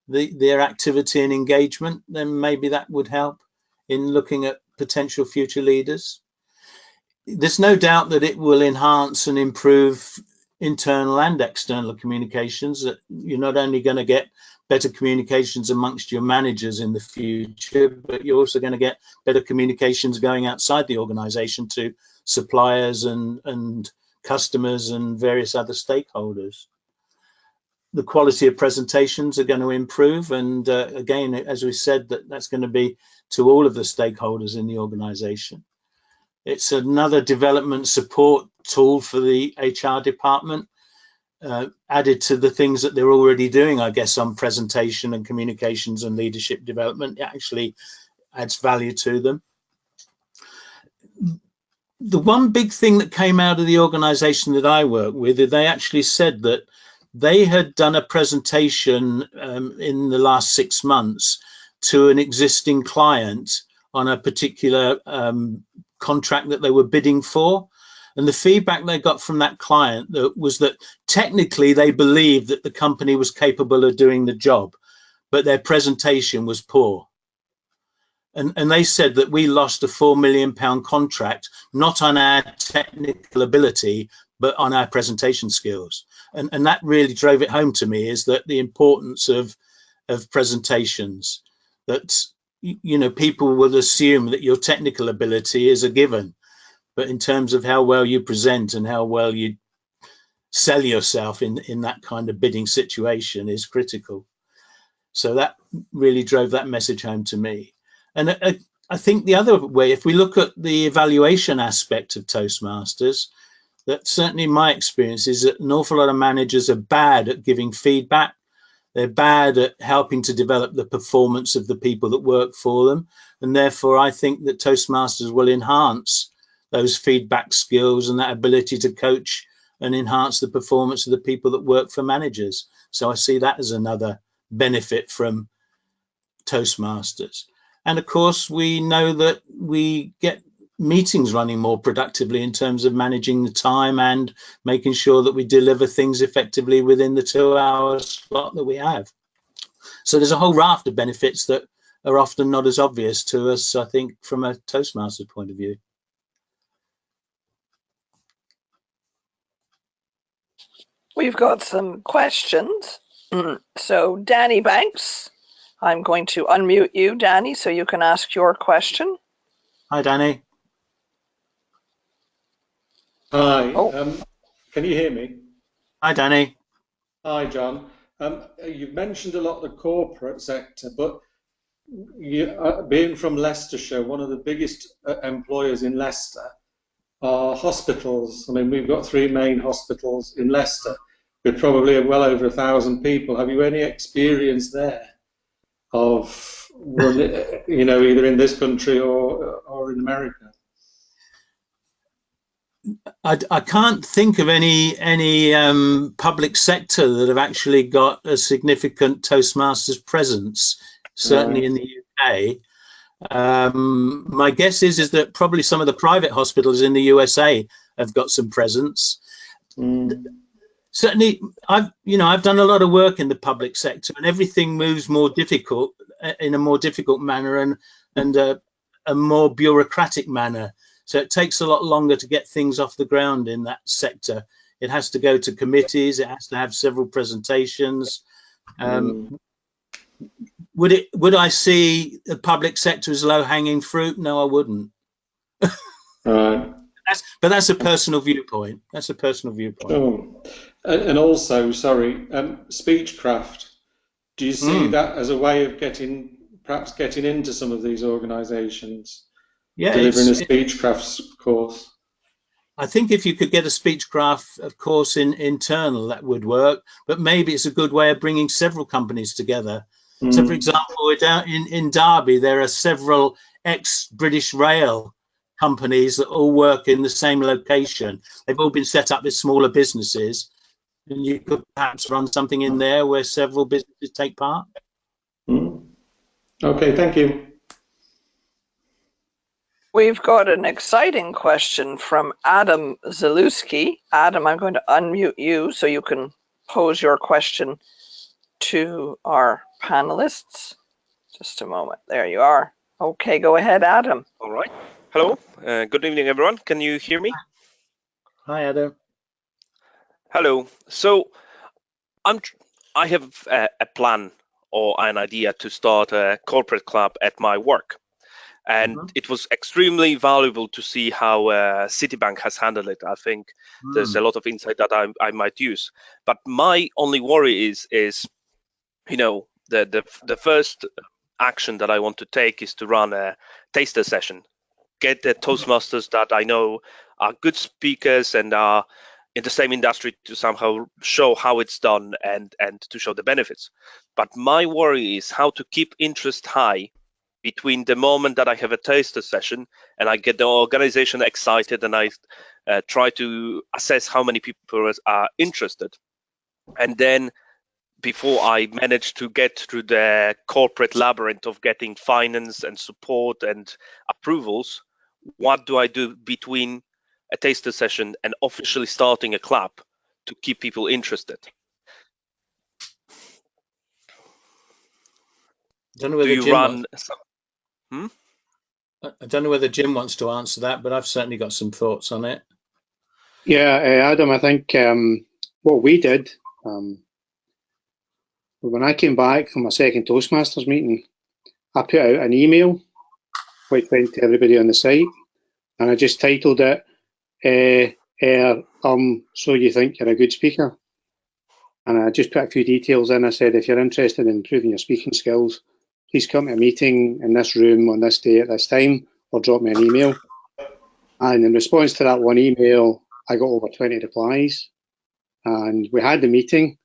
their activity and engagement, then maybe that would help in looking at potential future leaders. There's no doubt that it will enhance and improve internal and external communications, that you're not only going to get better communications amongst your managers in the future, but you're also going to get better communications going outside the organization to suppliers and customers and various other stakeholders. The quality of presentations are going to improve, and again, as we said, that's going to be to all of the stakeholders in the organization. It's another development support tool for the HR department, added to the things that they're already doing, I guess, on presentation and communications and leadership development. It actually adds value to them. The one big thing that came out of the organization that I work with, they actually said that they had done a presentation in the last 6 months to an existing client on a particular contract that they were bidding for. And the feedback they got from that client was that technically they believed that the company was capable of doing the job, but their presentation was poor. And they said that we lost a £4 million contract, not on our technical ability, but on our presentation skills. And that really drove it home to me, is that the importance of presentations, that, you know, people will assume that your technical ability is a given, but in terms of how well you present and how well you sell yourself in that kind of bidding situation is critical. So that really drove that message home to me. And I think the other way, if we look at the evaluation aspect of Toastmasters, that certainly my experience is that an awful lot of managers are bad at giving feedback. They're bad at helping to develop the performance of the people that work for them. And therefore, I think that Toastmasters will enhance those feedback skills and that ability to coach and enhance the performance of the people that work for managers. So I see that as another benefit from Toastmasters. And of course, we know that we get meetings running more productively in terms of managing the time and making sure that we deliver things effectively within the 2-hour slot that we have. So there's a whole raft of benefits that are often not as obvious to us, I think, from a Toastmasters point of view. We've got some questions. So Danny Banks, I'm going to unmute you, Danny, so you can ask your question. Hi, Danny. Hi, Oh. Can you hear me? Hi, Danny. Hi, John. You've mentioned a lot of the corporate sector, but you, being from Leicestershire, one of the biggest employers in Leicester are hospitals. I mean, we've got 3 main hospitals in Leicester with probably well over 1,000 people. Have you any experience there of, you know, either in this country or in America? I can't think of any public sector that have actually got a significant Toastmasters presence, certainly in the UK. My guess is that probably some of the private hospitals in the USA have got some presence. Certainly, I've done a lot of work in the public sector, and everything moves more difficult in a more difficult manner and a more bureaucratic manner. So it takes a lot longer to get things off the ground in that sector It has to go to committees. It has to have several presentations. Would I see the public sector as low-hanging fruit? No, I wouldn't. But that's a personal viewpoint. That's a personal viewpoint. Oh. And also, sorry, speechcraft. Do you see that as a way of perhaps getting into some of these organisations? Yeah, delivering a speechcraft course. I think if you could get a speechcraft course internal, that would work. But maybe it's a good way of bringing several companies together. So, for example, down in Derby, there are several ex-British Rail companies that all work in the same location. They've all been set up as smaller businesses, and you could perhaps run something in there where several businesses take part. Okay, thank you. We've got an exciting question from Adam Zalewski. Adam, I'm going to unmute you so you can pose your question to our panelists. Just a moment. There you are. Okay, go ahead, Adam. All right. Hello. Good evening, everyone. Can you hear me? Hi, Adam. Hello. So I have a plan or an idea to start a corporate club at my work. And it was extremely valuable to see how Citibank has handled it. I think there's a lot of insight that I might use. But my only worry is you know, the first action that I want to take is to run a taster session, get the Toastmasters that I know are good speakers and are in the same industry to somehow show how it's done and to show the benefits. But my worry is how to keep interest high between the moment that I have a taster session and I get the organization excited and I try to assess how many people are interested. And then before I manage to get through the corporate labyrinth of getting finance and support and approvals, what do I do between a taster session and officially starting a club to keep people interested? I don't know whether Jim I don't know whether Jim wants to answer that, but I've certainly got some thoughts on it. Yeah, Adam, I think what we did, when I came back from my second Toastmasters meeting, I put out an email which went to everybody on the site, and I just titled it, So You Think You're a Good Speaker? And I just put a few details in. I said, if you're interested in improving your speaking skills, please come to a meeting in this room on this day at this time, or drop me an email. And in response to that one email, I got over 20 replies. And we had the meeting,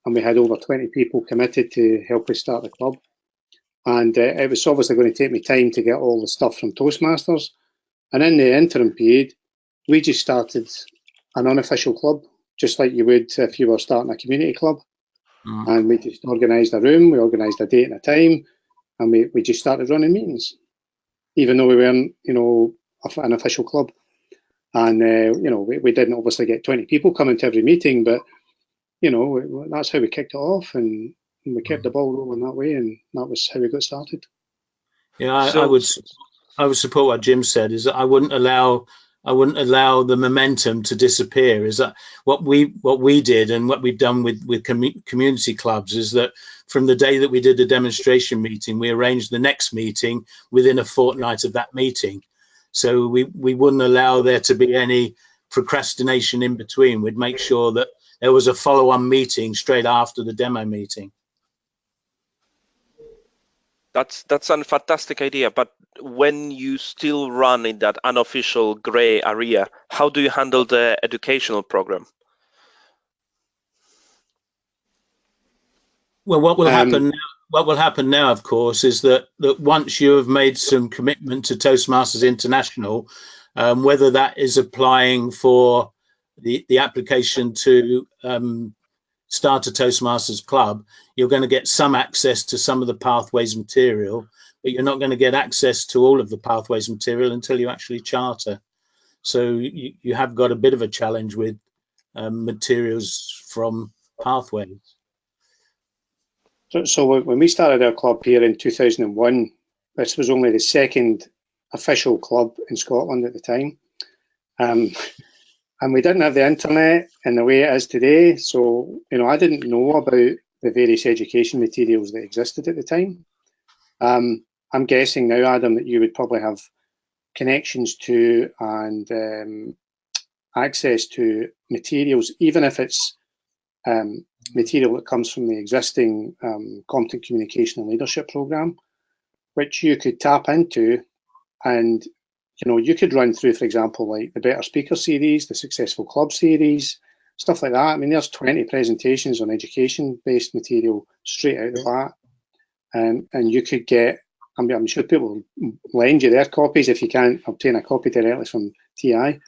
and we had over 20 people committed to help us start the club. And it was obviously going to take me time to get all the stuff from Toastmasters. And in the interim period, we just started an unofficial club, just like you would if you were starting a community club. And we just organised a room, we organised a date and a time, and we just started running meetings, even though we weren't, you know, an official club. And, you know, we didn't obviously get 20 people coming to every meeting, but, you know, that's how we kicked it off, and we kept the ball rolling that way, and that was how we got started. Yeah, I would support what Jim said, is that I wouldn't allow the momentum to disappear. Is that what we did, and what we've done with community clubs is that from the day that we did the demonstration meeting, we arranged the next meeting within a fortnight of that meeting. So we wouldn't allow there to be any procrastination in between. We'd make sure that there was a follow-on meeting straight after the demo meeting. That's a fantastic idea, but when you still run in that unofficial gray area, how do you handle the educational program? Well, what will happen now, of course, is that once you have made some commitment to Toastmasters International, whether that is applying for the application to start a Toastmasters club, you're going to get some access to some of the Pathways material, but you're not going to get access to all of the Pathways material until you actually charter. So you have got a bit of a challenge with materials from Pathways. So when we started our club here in 2001, this was only the second official club in Scotland at the time. And we didn't have the internet in the way it is today. So, you know, I didn't know about the various education materials that existed at the time. I'm guessing now, Adam, that you would probably have connections to and access to materials, even if it's material that comes from the existing Competent Communication and Leadership Programme, which you could tap into. And, you know, you could run through, for example, like the Better Speaker series, the Successful Club series, stuff like that. I mean, there's 20 presentations on education-based material straight out the bat. And you could get, I'm sure people will lend you their copies if you can't obtain a copy directly from TI.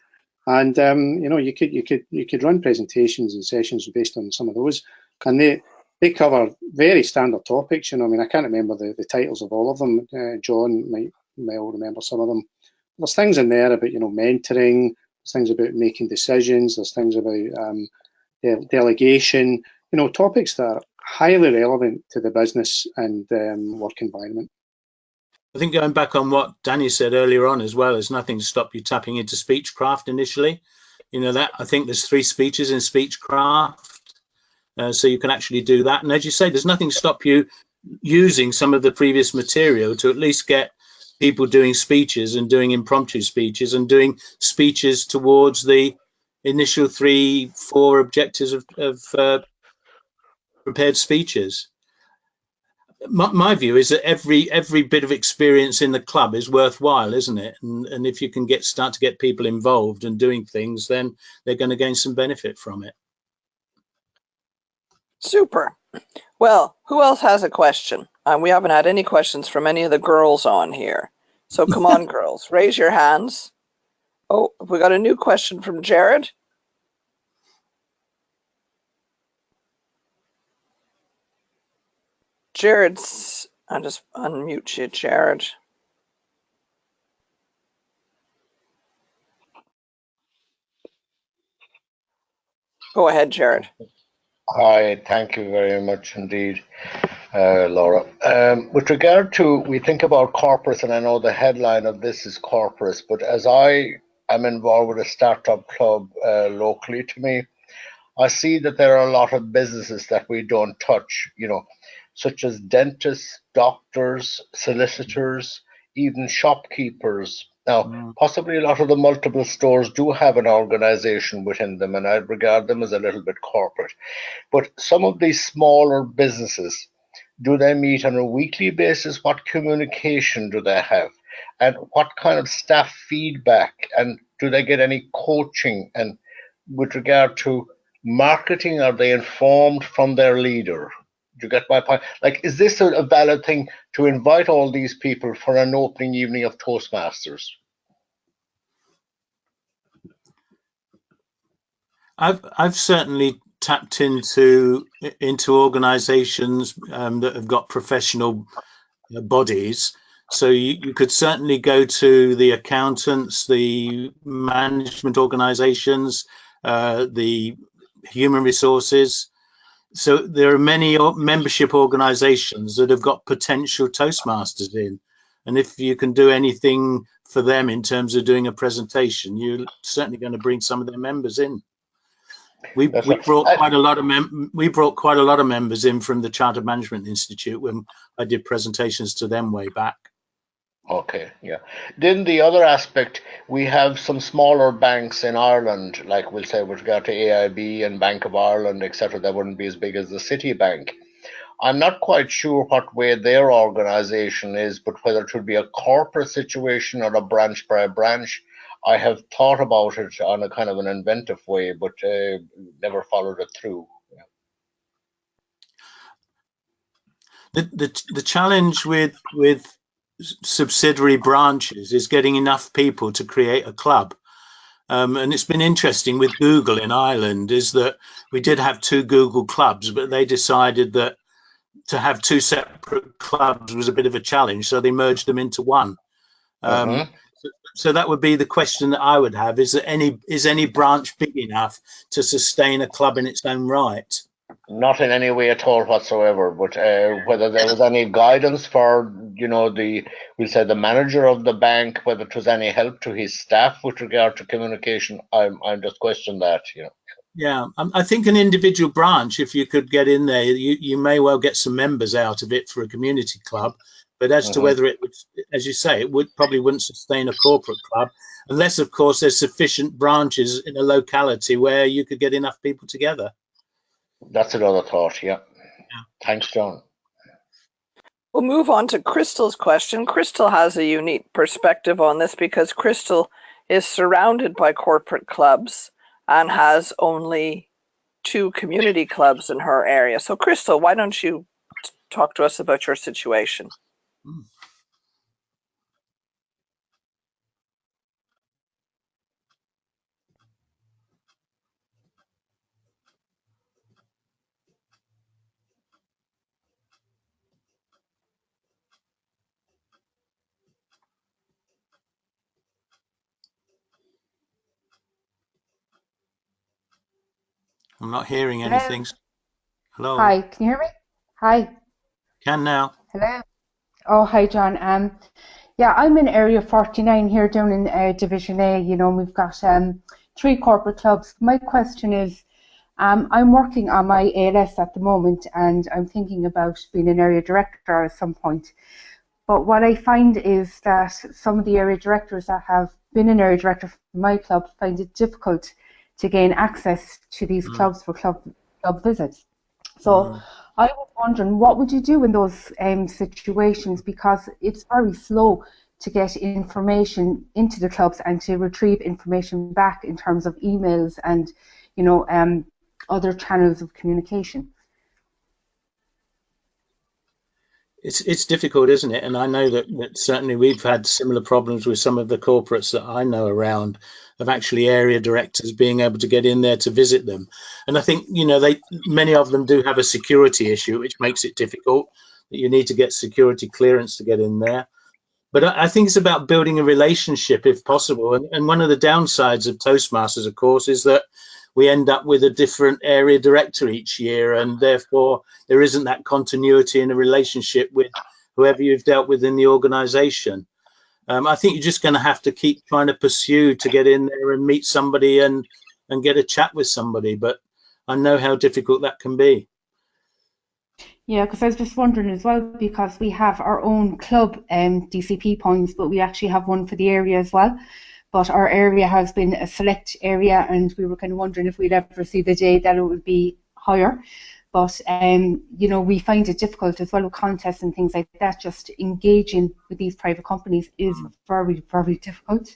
And you know, you could run presentations and sessions based on some of those, and they cover very standard topics. You know, I mean, I can't remember the titles of all of them. John might all remember some of them. There's things in there about, you know, mentoring. There's things about making decisions. There's things about delegation. You know, topics that are highly relevant to the business and work environment. I think going back on what Danny said earlier on as well, there's nothing to stop you tapping into Speechcraft initially. You know, that I think there's 3 speeches in Speechcraft, so you can actually do that. And as you say, there's nothing to stop you using some of the previous material to at least get people doing speeches and doing impromptu speeches and doing speeches towards the initial 3-4 objectives of prepared speeches. My view is that every bit of experience in the club is worthwhile, isn't it? And if you can start to get people involved and doing things, then they're going to gain some benefit from it. Super. Well, who else has a question? We haven't had any questions from any of the girls on here. So come on, girls, raise your hands. Oh, we got a new question from Jared. Jared's, I'll just unmute you, Jared. Go ahead, Jared. Hi, thank you very much indeed, Laura. With regard to, we think about corporates, and I know the headline of this is corporates, but as I am involved with a startup club locally to me, I see that there are a lot of businesses that we don't touch, you know, such as dentists, doctors, solicitors, even shopkeepers. Now, possibly a lot of the multiple stores do have an organization within them, and I'd regard them as a little bit corporate. But some of these smaller businesses, do they meet on a weekly basis? What communication do they have? And what kind of staff feedback? And do they get any coaching? And with regard to marketing, are they informed from their leader? Do you get my point? Like, is this a valid thing to invite all these people for an opening evening of Toastmasters? I've certainly tapped into organisations that have got professional bodies. So you could certainly go to the accountants, the management organisations, the human resources. So there are many membership organisations that have got potential Toastmasters in. And if you can do anything for them in terms of doing a presentation, you're certainly going to bring some of their members in. We brought quite a lot of members in from the Chartered Management Institute when I did presentations to them way back. Okay, yeah. Then the other aspect, we have some smaller banks in Ireland, like we'll say with regard to AIB and Bank of Ireland, etc. That wouldn't be as big as the Citibank. I'm not quite sure what way their organisation is, but whether it would be a corporate situation or a branch by branch. I have thought about it on a kind of an inventive way, but never followed it through. Yeah. The challenge with subsidiary branches is getting enough people to create a club. And it's been interesting with Google in Ireland is that we did have 2 Google clubs, but they decided that to have 2 separate clubs was a bit of a challenge, so they merged them into one. So that would be the question that I would have: is any branch big enough to sustain a club in its own right? Not in any way at all whatsoever, but whether there was any guidance for, we'll say the manager of the bank, whether it was any help to his staff with regard to communication, I'm just questioning that, Yeah, I think an individual branch, if you could get in there, you may well get some members out of it for a community club. But as to whether it would, as you say, probably wouldn't sustain a corporate club, unless, of course, there's sufficient branches in a locality where you could get enough people together. That's another thought, yeah. Thanks, John. We'll move on to Crystal's question. Crystal has a unique perspective on this because Crystal is surrounded by corporate clubs and has only 2 community clubs in her area. So Crystal, why don't you talk to us about your situation? I'm not hearing anything. Hello. Hi, can you hear me? Hi. Can now. Hello. Oh, hi, John. Yeah, I'm in Area 49 here down in Division A. You know, we've got 3 corporate clubs. My question is, I'm working on my ALS at the moment, and I'm thinking about being an area director at some point. But what I find is that some of the area directors that have been an area director for my club find it difficult to gain access to these clubs for club visits. So I was wondering, what would you do in those situations? Because it's very slow to get information into the clubs and to retrieve information back in terms of emails and, other channels of communication. It's difficult, isn't it? And I know that certainly we've had similar problems with some of the corporates that I know around, of actually area directors being able to get in there to visit them. And I think, many of them do have a security issue, which makes it difficult, that you need to get security clearance to get in there. But I think it's about building a relationship if possible. And one of the downsides of Toastmasters, of course, is that we end up with a different area director each year, and therefore there isn't that continuity in a relationship with whoever you've dealt with in the organization. I think you're just going to have to keep trying to pursue to get in there and meet somebody and get a chat with somebody, but I know how difficult that can be. Yeah, because I was just wondering as well, because we have our own club DCP points, but we actually have one for the area as well. But our area has been a select area, and we were kind of wondering if we'd ever see the day that it would be higher. But, we find it difficult as well with contests and things like that. Just engaging with these private companies is very, very difficult.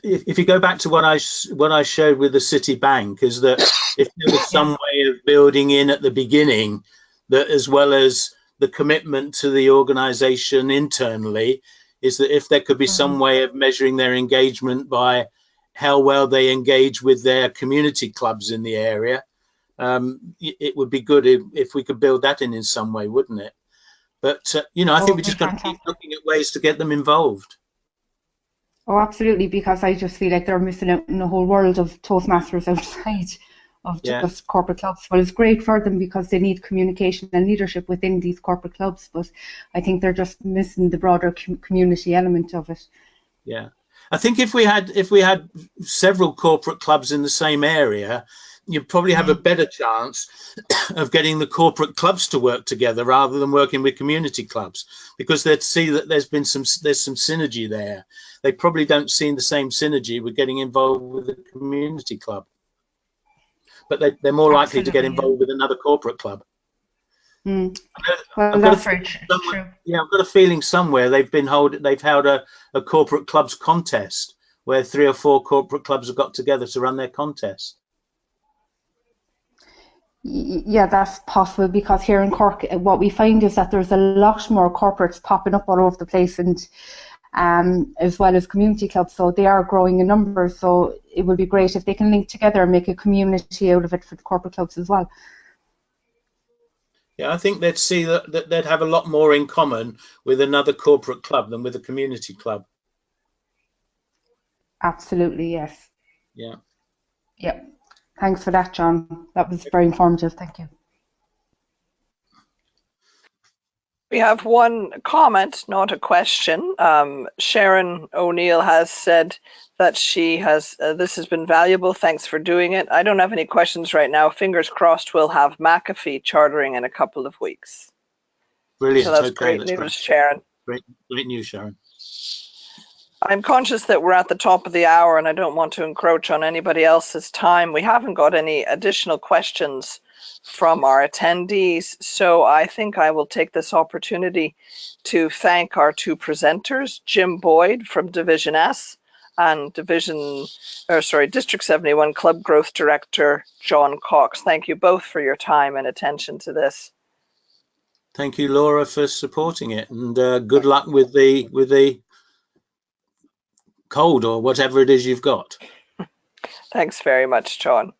If you go back to what I showed with the City Bank, is that if there was some way of building in at the beginning, that as well as the commitment to the organization internally, is that if there could be some way of measuring their engagement by how well they engage with their community clubs in the area, it would be good if we could build that in some way, wouldn't it? But, I think we just got to keep looking at ways to get them involved. Oh, absolutely, because I just feel like they're missing out in a whole world of Toastmasters outside of just corporate clubs. Well, it's great for them because they need communication and leadership within these corporate clubs, but I think they're just missing the broader community element of it. Yeah, I think if we had several corporate clubs in the same area, you'd probably have a better chance of getting the corporate clubs to work together rather than working with community clubs, because they'd see that there's some synergy there. They probably don't see the same synergy with getting involved with a community club, but they're more likely to get involved with another corporate club. Well, that's very true. Yeah, I've got a feeling somewhere they've held a corporate clubs contest where 3 or 4 corporate clubs have got together to run their contest. Yeah, that's possible, because here in Cork, what we find is that there's a lot more corporates popping up all over the place, and as well as community clubs, so they are growing in numbers. So it would be great if they can link together and make a community out of it for the corporate clubs as well. Yeah, I think they'd see that they'd have a lot more in common with another corporate club than with a community club. Absolutely, yes. Yeah. Yep. Thanks for that, John. That was very informative. Thank you. We have one comment, not a question. Sharon O'Neill has said that she has, this has been valuable. Thanks for doing it. I don't have any questions right now. Fingers crossed we'll have McAfee chartering in a couple of weeks. Brilliant. So that's Okay, great that's news, great. Sharon. Great news, Sharon. I'm conscious that we're at the top of the hour and I don't want to encroach on anybody else's time. We haven't got any additional questions from our attendees, so I think I will take this opportunity to thank our two presenters, Jim Boyd from Division S and District 71 Club Growth Director John Cox. Thank you both for your time and attention to this. Thank you, Laura, for supporting it, and good luck with the cold or whatever it is you've got. Thanks very much, John.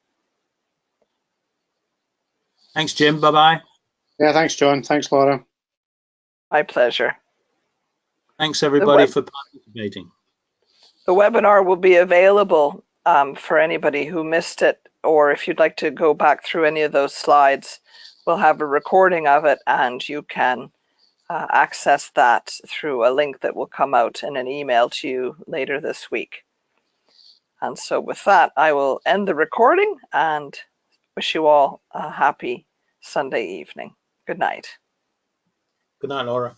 Thanks, Jim. Bye-bye. Yeah, thanks, John. Thanks, Laura. My pleasure. Thanks, everybody, for participating. The webinar will be available for anybody who missed it, or if you'd like to go back through any of those slides, we'll have a recording of it and you can access that through a link that will come out in an email to you later this week. And so with that, I will end the recording and wish you all a happy Sunday evening. Good night. Good night, Laura.